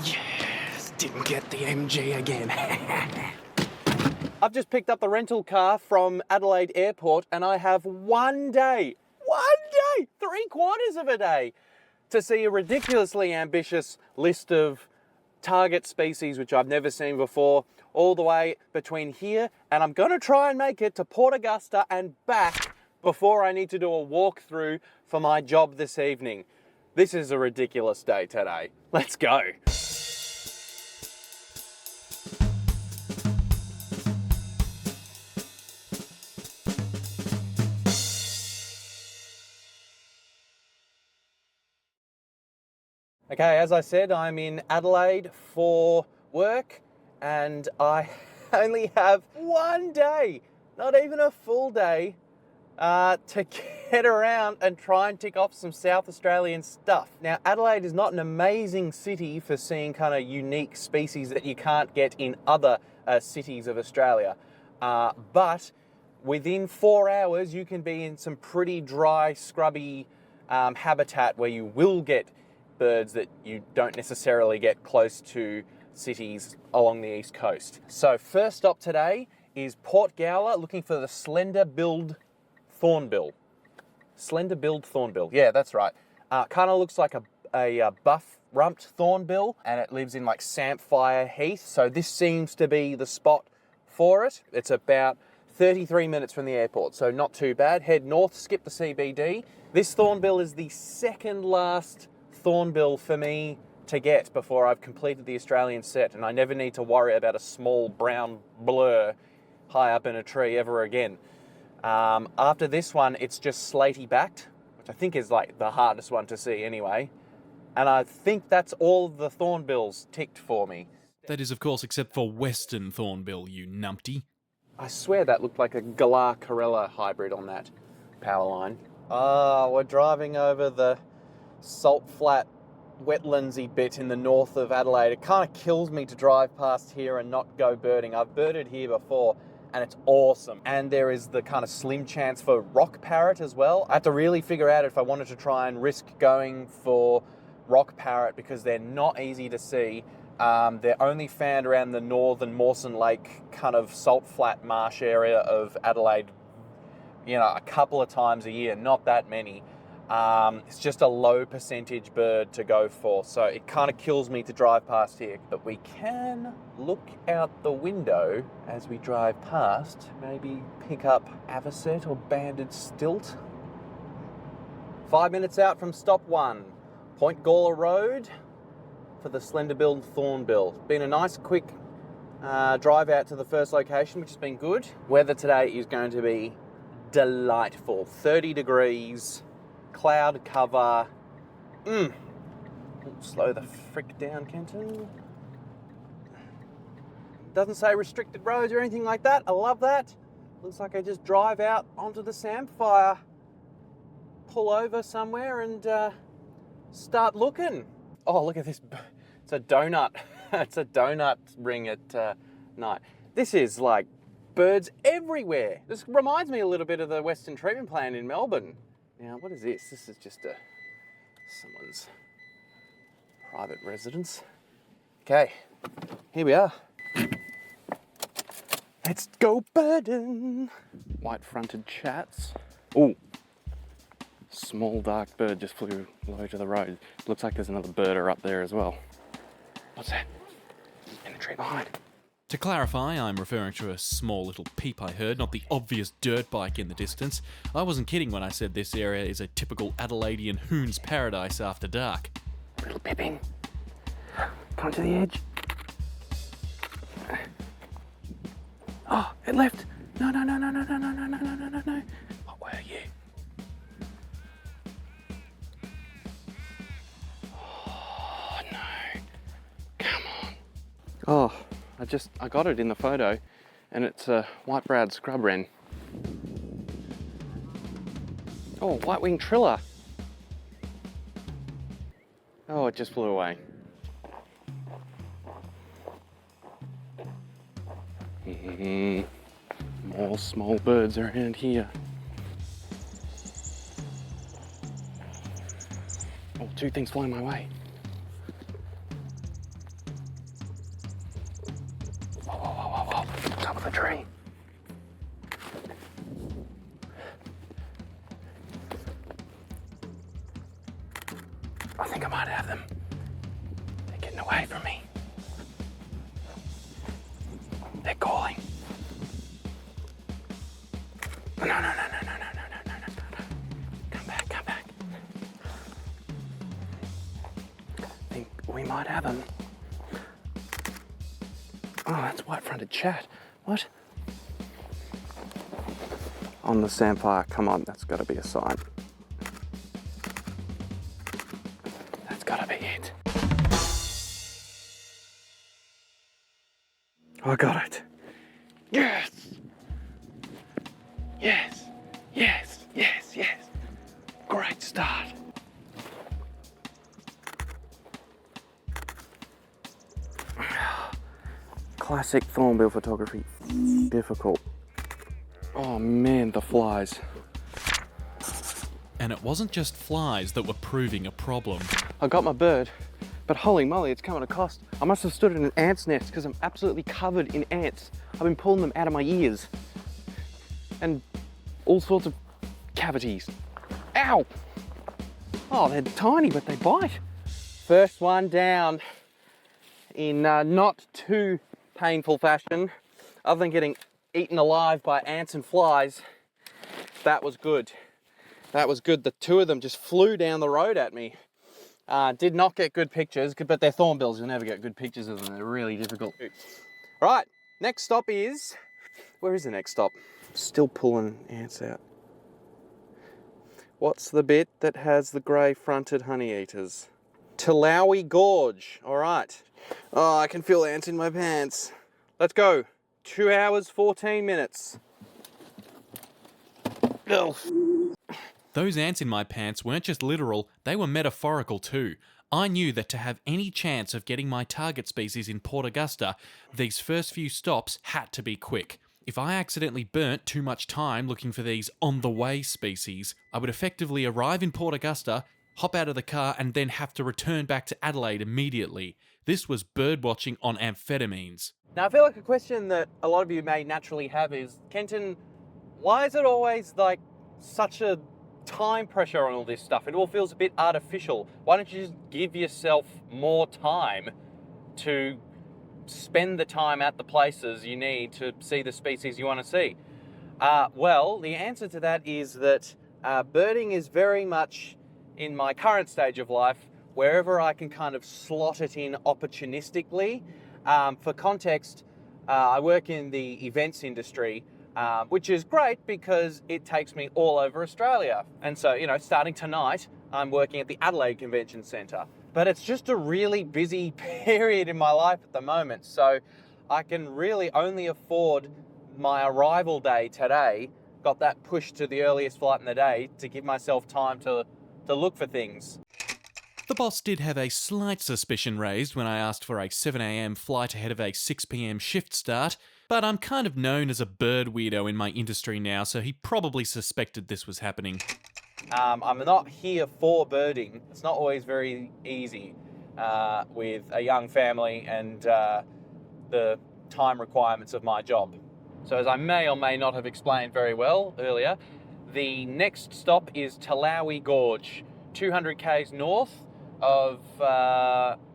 Yes, didn't get the MG again. I've just picked up the rental car from Adelaide Airport and I have 1 day, 3/4 of a day to see a ridiculously ambitious list of target species which I've never seen before, all the way between here, and I'm gonna try and make it to Port Augusta and back before I need to do a walkthrough for my job this evening. This is a ridiculous day today. Let's go. Okay, as I said, I'm in Adelaide for work and I only have 1 day, not even a full day, to get around and try and tick off some South Australian stuff. Now, Adelaide is not an amazing city for seeing kind of unique species that you can't get in other cities of Australia, but within 4 hours you can be in some pretty dry, scrubby habitat where you will get birds that you don't necessarily get close to cities along the east coast. So first stop today is Port Gawler, looking for the Slender-billed Thornbill. Slender-billed Thornbill, yeah, that's right. Kind of looks like a buff-rumped thornbill, and it lives in like Samphire Heath, so this seems to be the spot for it. It's about 33 minutes from the airport, so not too bad. Head north, skip the CBD. This thornbill is the second last thornbill for me to get before I've completed the Australian set, and I never need to worry about a small brown blur high up in a tree ever again. After this one, it's just slaty backed, which I think is like the hardest one to see anyway. And I think that's all of the thornbills ticked for me. That is, of course, except for Western Thornbill, you numpty. I swear that looked like a Galar-Corella hybrid on that power line. We're driving over the salt flat wetlandsy bit in the north of Adelaide. It kind of kills me to drive past here and not go birding. I've birded here before and it's awesome. And there is the kind of slim chance for rock parrot as well. I had to really figure out if I wanted to try and risk going for rock parrot because they're not easy to see. They're only found around the northern Mawson Lake kind of salt flat marsh area of Adelaide, you know, a couple of times a year, not that many. It's just a low percentage bird to go for, so it kind of kills me to drive past here. But we can look out the window as we drive past, maybe pick up avocet or banded stilt. 5 minutes out from stop one, Point Gawler Road for the Slender-billed Thornbill. Been a nice quick drive out to the first location, which has been good. Weather today is going to be delightful, 30 degrees. Cloud cover. Slow the frick down, Kenton. Doesn't say restricted roads or anything like that. I love that. Looks like I just drive out onto the Samphire, pull over somewhere and start looking. Oh, look at this. It's a donut. It's a donut ring at night. This is like birds everywhere. This reminds me a little bit of the Western Treatment Plant in Melbourne. Now, what is this? This is just someone's private residence. Okay, here we are. Let's go birding. White-fronted chats. Ooh, small dark bird just flew low to the road. Looks like there's another birder up there as well. What's that? In the tree behind. To clarify, I'm referring to a small little peep I heard, not the obvious dirt bike in the distance. I wasn't kidding when I said this area is a typical Adelaidean hoon's paradise after dark. Little pipping. Come to the edge. Oh, it left. No. What were you? Oh, no. Come on. Oh. I got it in the photo and it's a white-browed scrub wren. Oh, white-winged triller. Oh, it just flew away. More small birds around here. two things flying my way. Whoa, whoa, whoa, whoa, whoa. Top of the tree. I think I might have them. They're getting away from me. They're calling. No, no, no, no, no, no, no, no, no, no, no. Come back, come back. I think we might have them. Oh, that's white-fronted chat. What? On the samphire, come on, that's got to be a sign. That's got to be it. I got it. Yes! Yes, yes, yes, yes. Great start. Classic thornbill photography. Difficult. Oh man, the flies. And it wasn't just flies that were proving a problem. I got my bird, but holy moly, it's coming at a cost. I must have stood in an ant's nest because I'm absolutely covered in ants. I've been pulling them out of my ears. And all sorts of cavities. Ow! Oh, they're tiny, but they bite. First one down in not too painful fashion, other than getting eaten alive by ants and flies. That was good. That was good. The two of them just flew down the road at me. Did not get good pictures, but they're thornbills. You'll never get good pictures of them. They're really difficult. All right, next stop is... Where is the next stop? Still pulling ants out. What's the bit that has the grey-fronted honeyeaters? Telowie Gorge. All right. Oh, I can feel ants in my pants. Let's go. 2 hours, 14 minutes. Ugh. Those ants in my pants weren't just literal, they were metaphorical too. I knew that to have any chance of getting my target species in Port Augusta, these first few stops had to be quick. If I accidentally burnt too much time looking for these on-the-way species, I would effectively arrive in Port Augusta, hop out of the car, and then have to return back to Adelaide immediately. This was birdwatching on amphetamines. Now, I feel like a question that a lot of you may naturally have is, Kenton, why is it always like such a time pressure on all this stuff? It all feels a bit artificial. Why don't you just give yourself more time to spend the time at the places you need to see the species you want to see? Well, the answer to that is that birding is very much, in my current stage of life, wherever I can kind of slot it in opportunistically. For context, I work in the events industry, which is great because it takes me all over Australia. And so, you know, starting tonight, I'm working at the Adelaide Convention Centre. But it's just a really busy period in my life at the moment. So I can really only afford my arrival day today, got that pushed to the earliest flight in the day to give myself time to look for things. The boss did have a slight suspicion raised when I asked for a 7 a.m. flight ahead of a 6 p.m. shift start, but I'm kind of known as a bird weirdo in my industry now, so he probably suspected this was happening. I'm not here for birding. It's not always very easy with a young family and the time requirements of my job. So as I may or may not have explained very well earlier, the next stop is Telowie Gorge, 200 k's north of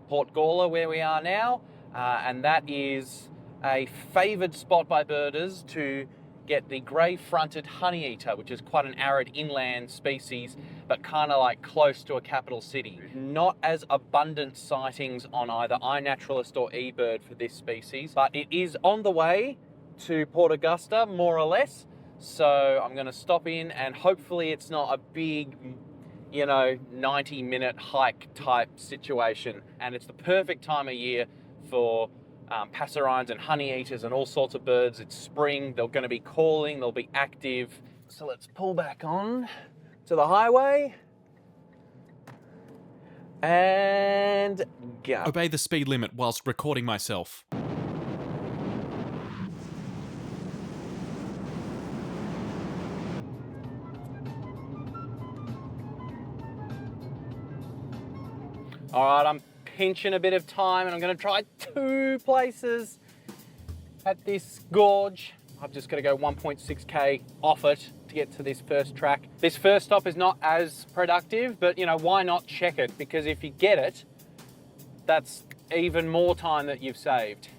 Port Gawler, where we are now, and that is a favoured spot by birders to get the grey-fronted honeyeater, which is quite an arid inland species, but kind of like close to a capital city. Not as abundant sightings on either iNaturalist or eBird for this species, but it is on the way to Port Augusta, more or less. So I'm going to stop in, and hopefully it's not a big, 90-minute hike type situation. And it's the perfect time of year for passerines and honeyeaters and all sorts of birds. It's spring, they're going to be calling, they'll be active. So let's pull back on to the highway and go. Obey the speed limit whilst recording myself. All right, I'm pinching a bit of time and I'm gonna try 2 places at this gorge. I've just gotta go 1.6K off it to get to this first track. This first stop is not as productive, but you know, why not check it? Because if you get it, that's even more time that you've saved.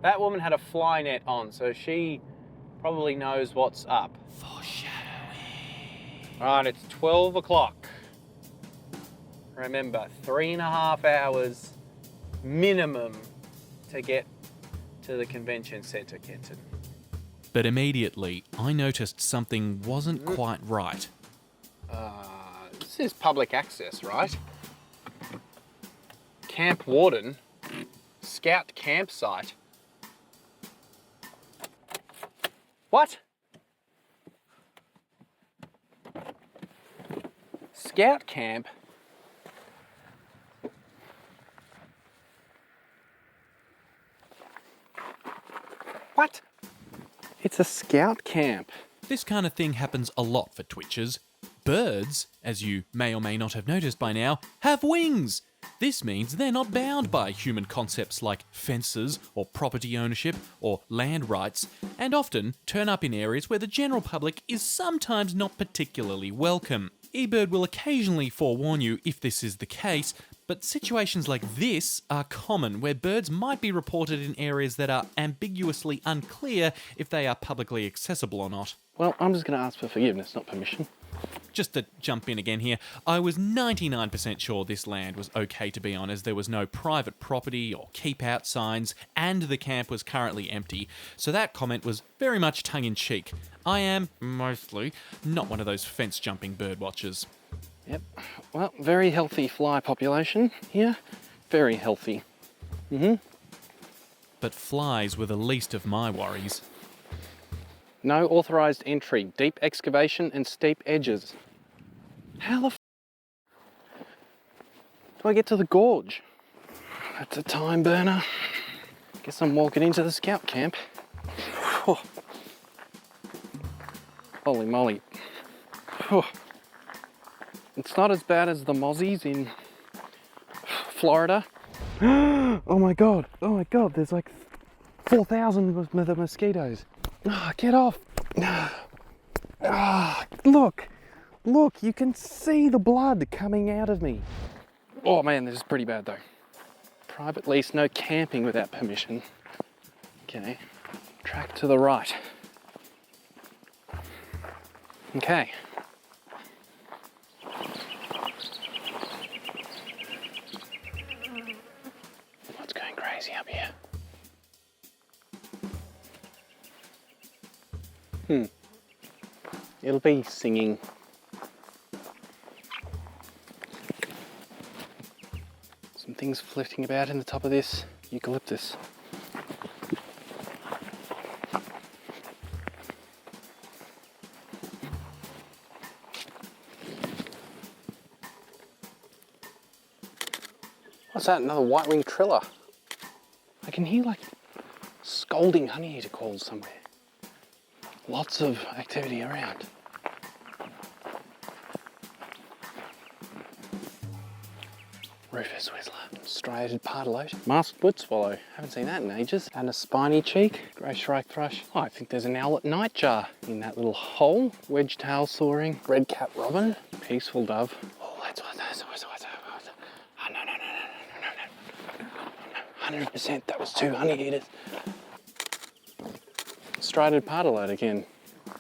That woman had a fly net on, so she probably knows what's up. Foreshadowing. All right, it's 12 o'clock. Remember, 3.5 hours minimum to get to the convention centre, Kenton. But immediately, I noticed something wasn't quite right. This is public access, right? Camp warden, scout campsite. What? Scout camp? What? It's a scout camp. This kind of thing happens a lot for twitchers. Birds, as you may or may not have noticed by now, have wings. This means they're not bound by human concepts like fences or property ownership or land rights, and often turn up in areas where the general public is sometimes not particularly welcome. eBird will occasionally forewarn you if this is the case, but situations like this are common, where birds might be reported in areas that are ambiguously unclear if they are publicly accessible or not. Well, I'm just going to ask for forgiveness, not permission. Just to jump in again here, I was 99% sure this land was okay to be on, as there was no private property or keep-out signs, and the camp was currently empty, so that comment was very much tongue-in-cheek. I am, mostly, not one of those fence-jumping bird watchers. Yep. Well, very healthy fly population here. Very healthy. But flies were the least of my worries. No authorised entry, deep excavation and steep edges. How the f do I get to the gorge? That's a time burner. Guess I'm walking into the scout camp. Whew. Holy moly. Whew. It's not as bad as the mozzies in Florida. Oh my god, there's like 4,000 of the mosquitoes. Oh, get off. Look, you can see the blood coming out of me. Oh man, this is pretty bad though. Private lease, no camping without permission. Okay, track to the right. Okay. What's going crazy up here? It'll be singing. Some things flitting about in the top of this eucalyptus. What's that? Another white-winged triller. I can hear like scolding honeyeater calls somewhere. Lots of activity around. Rufous whistler, striated Pyrrholaemus, masked wood swallow, haven't seen that in ages, and a spiny cheek, grey shrike thrush. Oh, I think there's an owlet nightjar in that little hole, wedge-tail soaring, red-cap robin, peaceful dove. Oh, that's what that is. Oh, no. 100% that was 2 honeyeaters. Striated Pyrrholaemus again.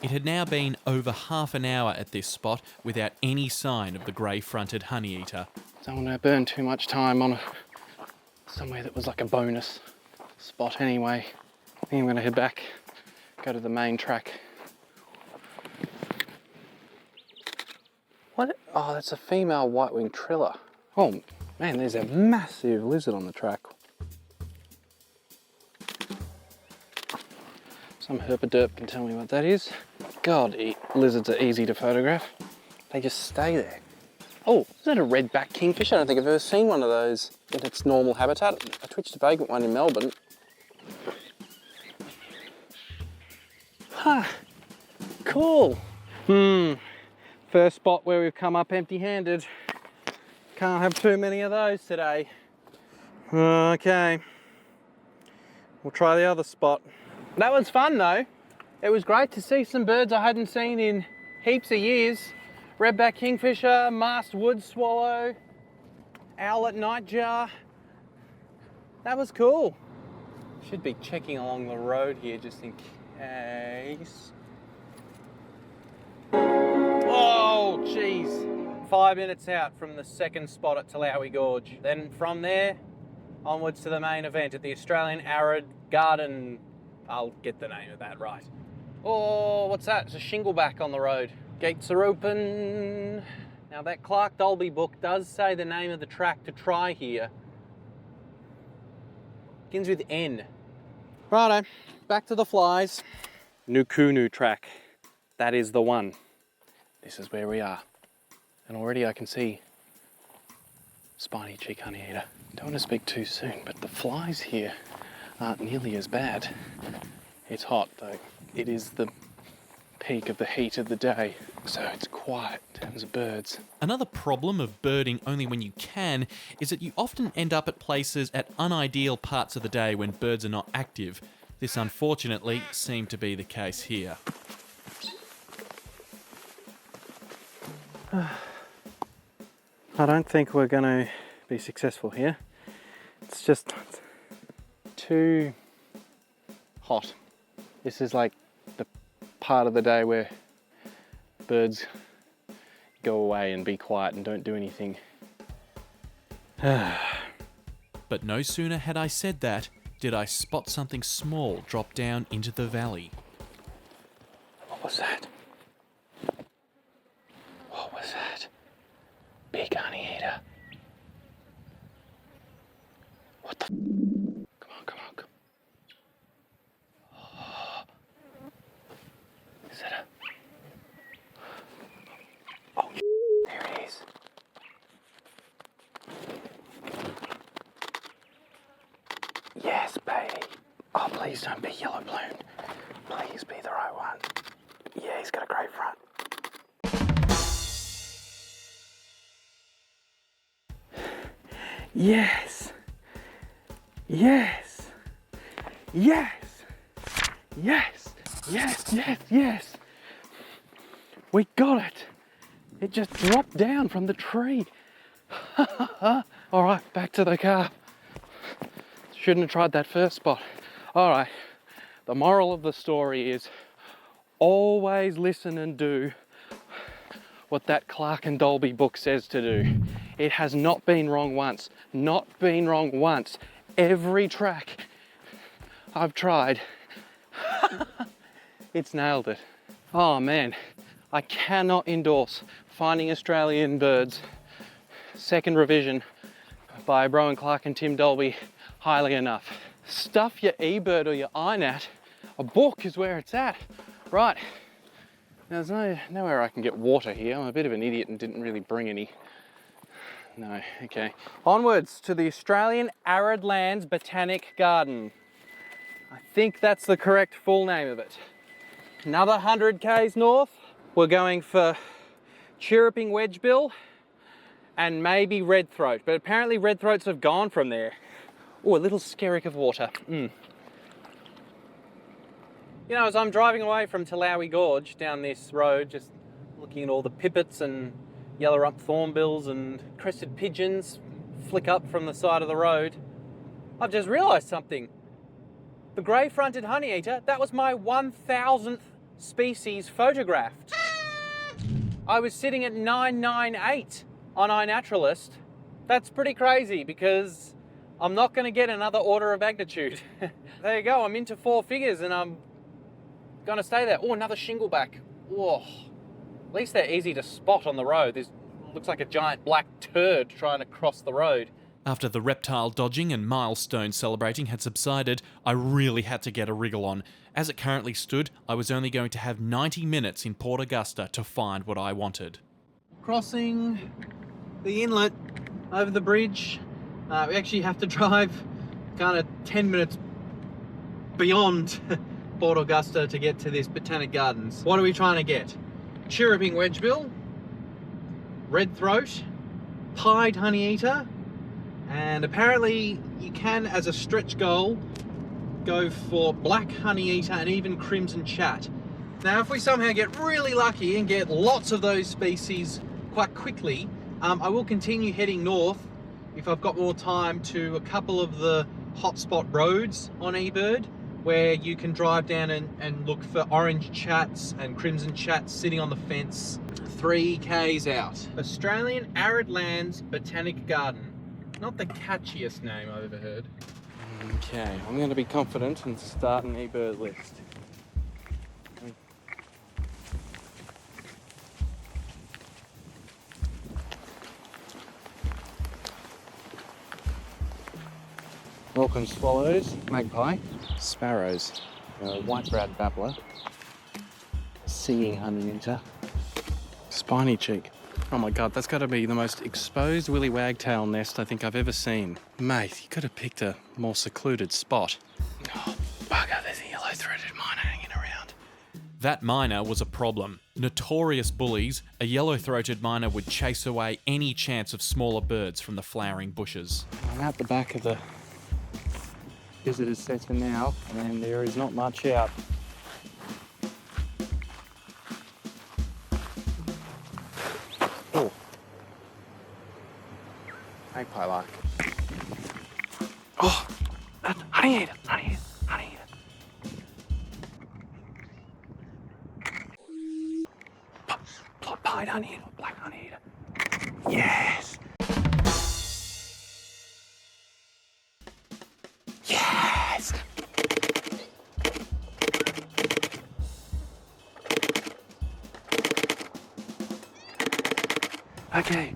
It had now been over half an hour at this spot without any sign of the grey-fronted honeyeater. Don't want to burn too much time on somewhere that was like a bonus spot anyway. I think I'm going to head back, go to the main track. What? Oh, that's a female white-winged triller. Oh man, there's a massive lizard on the track. Some herpaderp can tell me what that is. God, lizards are easy to photograph. They just stay there. Oh, is that a red-backed kingfish? I don't think I've ever seen one of those in its normal habitat. I twitched a vagrant one in Melbourne. Huh, cool. First spot where we've come up empty-handed. Can't have too many of those today. Okay. We'll try the other spot. That was fun though. It was great to see some birds I hadn't seen in heaps of years. Redback kingfisher, masked wood swallow, owlet nightjar. That was cool. Should be checking along the road here just in case. Oh, jeez. 5 minutes out from the second spot at Telowie Gorge. Then from there, onwards to the main event at the Australian Arid Garden. I'll get the name of that right. Oh, what's that? It's a shingleback on the road. Gates are open. Now that Clark Dolby book does say the name of the track to try here. Begins with N. Righto, back to the flies. Nukunu track. That is the one. This is where we are. And already I can see spiny cheek honeyeater. Don't want to speak too soon, but the flies here aren't nearly as bad. It's hot though. It is the peak of the heat of the day, so it's quiet in terms of birds. Another problem of birding only when you can is that you often end up at places at unideal parts of the day when birds are not active. This unfortunately seemed to be the case here. I don't think we're going to be successful here. It's just too hot. This is like the part of the day where birds go away and be quiet and don't do anything. But no sooner had I said that, did I spot something small drop down into the valley. What was that? What was that? Big honeyeater. What the? Come on, come on, come on. Oh. Is that a? Oh, there it is. Yes, baby. Oh, please don't be yellow plumed. Please be the right one. Yeah, he's got a great front. Yes. Yes. Yes. Yes. Yes. Yes. Yes. We got it. It just dropped down from the tree. All right, back to the car. Shouldn't have tried that first spot. All right. The moral of the story is always listen and do what that Clark and Dolby book says to do. It has not been wrong once. Not been wrong once. Every track I've tried, it's nailed it. Oh man, I cannot endorse Finding Australian Birds, second revision by Broen Clark and Tim Dolby highly enough. Stuff your eBird or your iNat. A book is where it's at. Right. Now, there's nowhere I can get water here. I'm a bit of an idiot and didn't really bring any. No, okay. Onwards to the Australian Arid Lands Botanic Garden. I think that's the correct full name of it. Another 100 k's north. We're going for Chirruping Wedgebill and maybe Redthroat, but apparently Redthroats have gone from there. Oh, a little skerrick of water. You know, as I'm driving away from Telowie Gorge down this road, just looking at all the pipits and yellow-rumped thornbills and crested pigeons flick up from the side of the road, I've just realised something. The grey-fronted honeyeater, that was my 1000th species photographed. I was sitting at 998 on Inaturalist. That's pretty crazy because I'm not going to get another order of magnitude. There you go, I'm into 4 figures and I'm going to stay there. Oh, another shingleback. Whoa. At least they're easy to spot on the road. This looks like a giant black turd trying to cross the road. After the reptile dodging and milestone celebrating had subsided, I really had to get a wriggle on. As it currently stood, I was only going to have 90 minutes in Port Augusta to find what I wanted. Crossing the inlet over the bridge. We actually have to drive kind of 10 minutes beyond Port Augusta to get to this Botanic Gardens. What are we trying to get? Chirruping Wedgebill, Redthroat, pied honeyeater, and apparently you can, as a stretch goal, go for black honeyeater and even crimson chat. Now, if we somehow get really lucky and get lots of those species quite quickly, I will continue heading north if I've got more time to a couple of the hotspot roads on eBird where you can drive down and look for orange chats and crimson chats sitting on the fence 3 k's out. Australian Arid Lands Botanic Garden. Not the catchiest name I've ever heard. Okay, I'm going to be confident and start an eBird list. Welcome swallows, magpie, sparrows, white-browed babbler, singing honeyeater, spiny cheek. Oh my god, that's got to be the most exposed willy wagtail nest I think I've ever seen. Mate, you could have picked a more secluded spot. Oh, bugger, there's a yellow-throated miner hanging around. That miner was a problem. Notorious bullies, a yellow-throated miner would chase away any chance of smaller birds from the flowering bushes. I'm at the back of the visitor's centre now, and there is not much out. Oh. Magpie lark. Oh! Honeyeater! Honeyeater! Honeyeater! Pied honeyeater! Black honeyeater! Yes! Yes! Okay,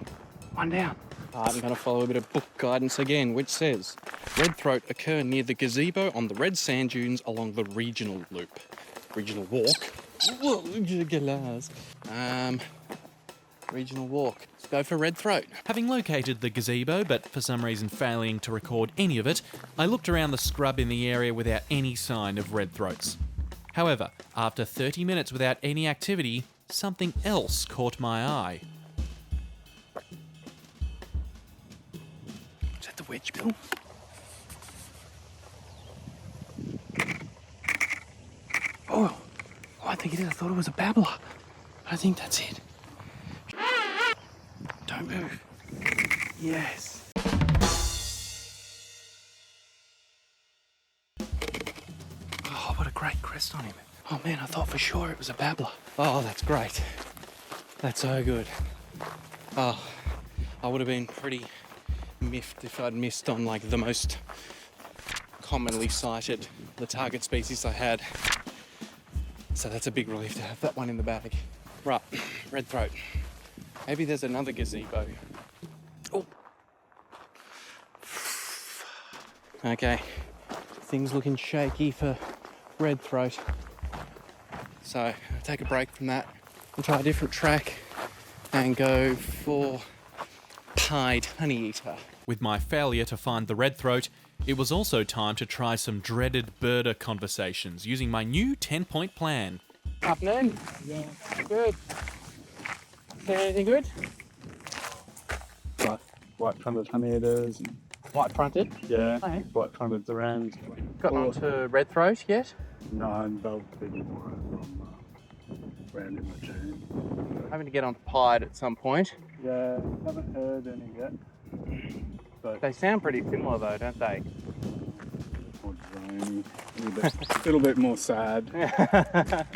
one down. I'm going to follow a bit of book guidance again, which says Redthroat occur near the gazebo on the red sand dunes along the regional loop. Regional walk? Regional walk. Let's go for Redthroat. Having located the gazebo, but for some reason failing to record any of it, I looked around the scrub in the area without any sign of redthroats. However, after 30 minutes without any activity, something else caught my eye. Is that the Wedgebill? Oh, I think it is. I thought it was a babbler. I think that's it. Don't move. Yes. Oh, what a great crest on him. Oh man, I thought for sure it was a babbler. Oh, that's great. That's so good. Oh, I would have been pretty miffed if I'd missed on like the most commonly cited, the target species I had. So that's a big relief to have that one in the bag. Right, Redthroat. Maybe there's another gazebo. Oh. Okay, things looking shaky for Redthroat. So I'll take a break from that and try a different track and go for pied honeyeater. With my failure to find the redthroat, it was also time to try some dreaded birder conversations using my new 10-point plan. Afternoon. Yeah. Good. Anything good? White-fronted honeyeaters. White-fronted? Yeah, Okay. white-fronted around. Got on to Redthroat yet? No, and they'll be more around in the June. Hoping to get on pied at some point. Yeah, haven't heard any yet. But They sound pretty similar though, don't they? more drony, a little bit more sad. Have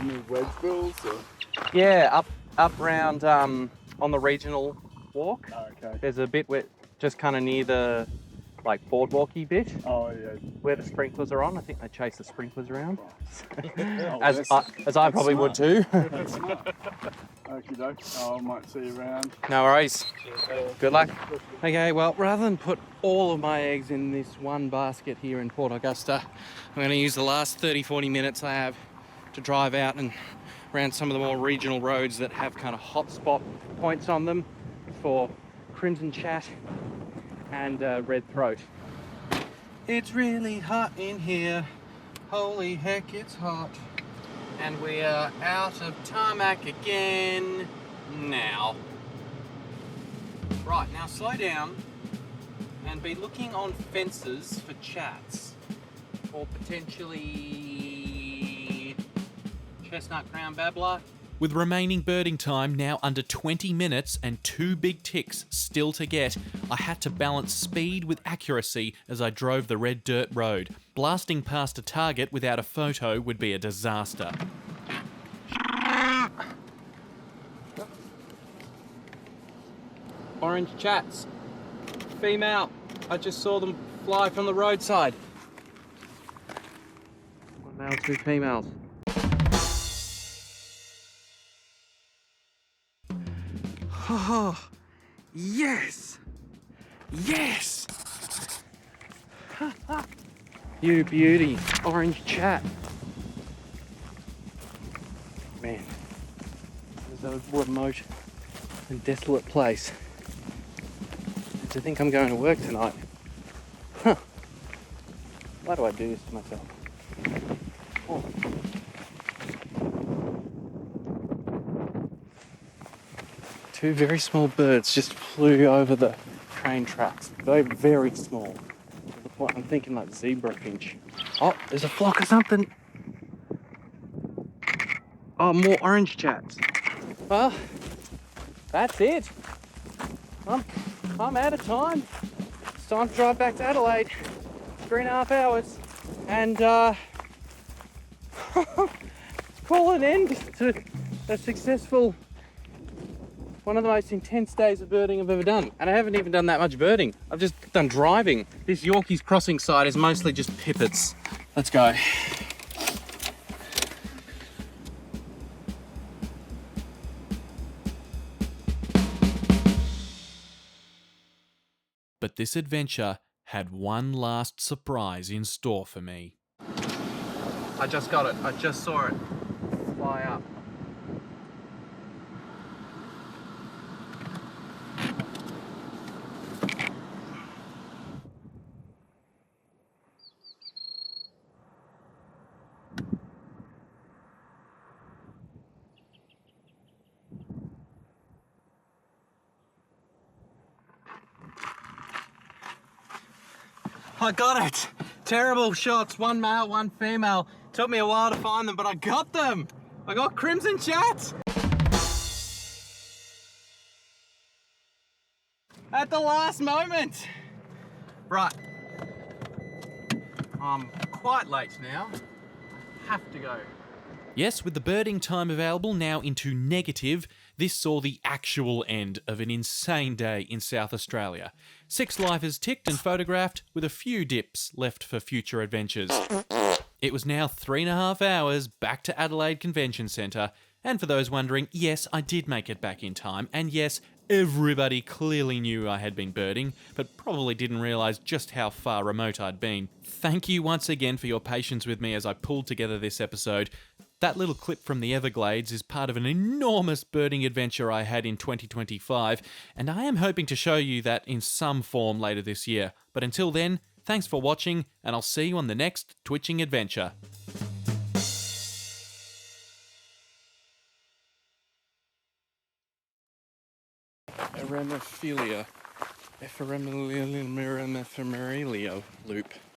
any wedgebills or? Yeah, up round on the regional walk. Oh, okay. There's a bit where just kind of near the like boardwalky bit Oh yeah. where the sprinklers are on. I think they chase the sprinklers around. Oh, as I probably would too. That's smart. Okie doke. Oh, I might see you around. No worries. Good luck. Okay, well, rather than put all of my eggs in this one basket here in Port Augusta, I'm going to use the last 30-40 minutes I have to drive out and around some of the more regional roads that have kind of hotspot points on them for crimson chat and redthroat. It's really hot in here. Holy heck, it's hot. And we are out of tarmac again now. Right, now slow down and be looking on fences for chats. Or potentially Chestnut-crowned Babbler. With remaining birding time now under 20 minutes and 2 big ticks still to get, I had to balance speed with accuracy as I drove the red dirt road. Blasting past a target without a photo would be a disaster. Orange chats. Female. I just saw them fly from the roadside. One male, 2 females. Oh, yes! Yes! You beauty, orange chat. Man, this is a remote and desolate place. And to think I'm going to work tonight. Huh. Why do I do this to myself? Oh. Two very small birds just flew over the train tracks. Very, very small. To the point I'm thinking like zebra finch. Oh, there's a flock of something. Oh, more orange chats. Well, that's it. I'm out of time. It's time to drive back to Adelaide. 3.5 hours. And call an end to a successful, one of the most intense days of birding I've ever done. And I haven't even done that much birding. I've just done driving. This Yorkie's crossing side is mostly just pipits. Let's go. But this adventure had one last surprise in store for me. I just got it. I just saw it fly up. I got it! Terrible shots, 1 male, 1 female. Took me a while to find them, but I got them! I got crimson chats! At the last moment! Right. I'm quite late now. I have to go. Yes, with the birding time available now into negative, this saw the actual end of an insane day in South Australia. 6 lifers ticked and photographed, with a few dips left for future adventures. It was now 3.5 hours back to Adelaide Convention Centre, and for those wondering, yes, I did make it back in time, and yes, everybody clearly knew I had been birding, but probably didn't realise just how far remote I'd been. Thank you once again for your patience with me as I pulled together this episode. That little clip from the Everglades is part of an enormous birding adventure I had in 2025, and I am hoping to show you that in some form later this year. But until then, thanks for watching, and I'll see you on the next twitching adventure. Eremophilia. Ephemerelia loop.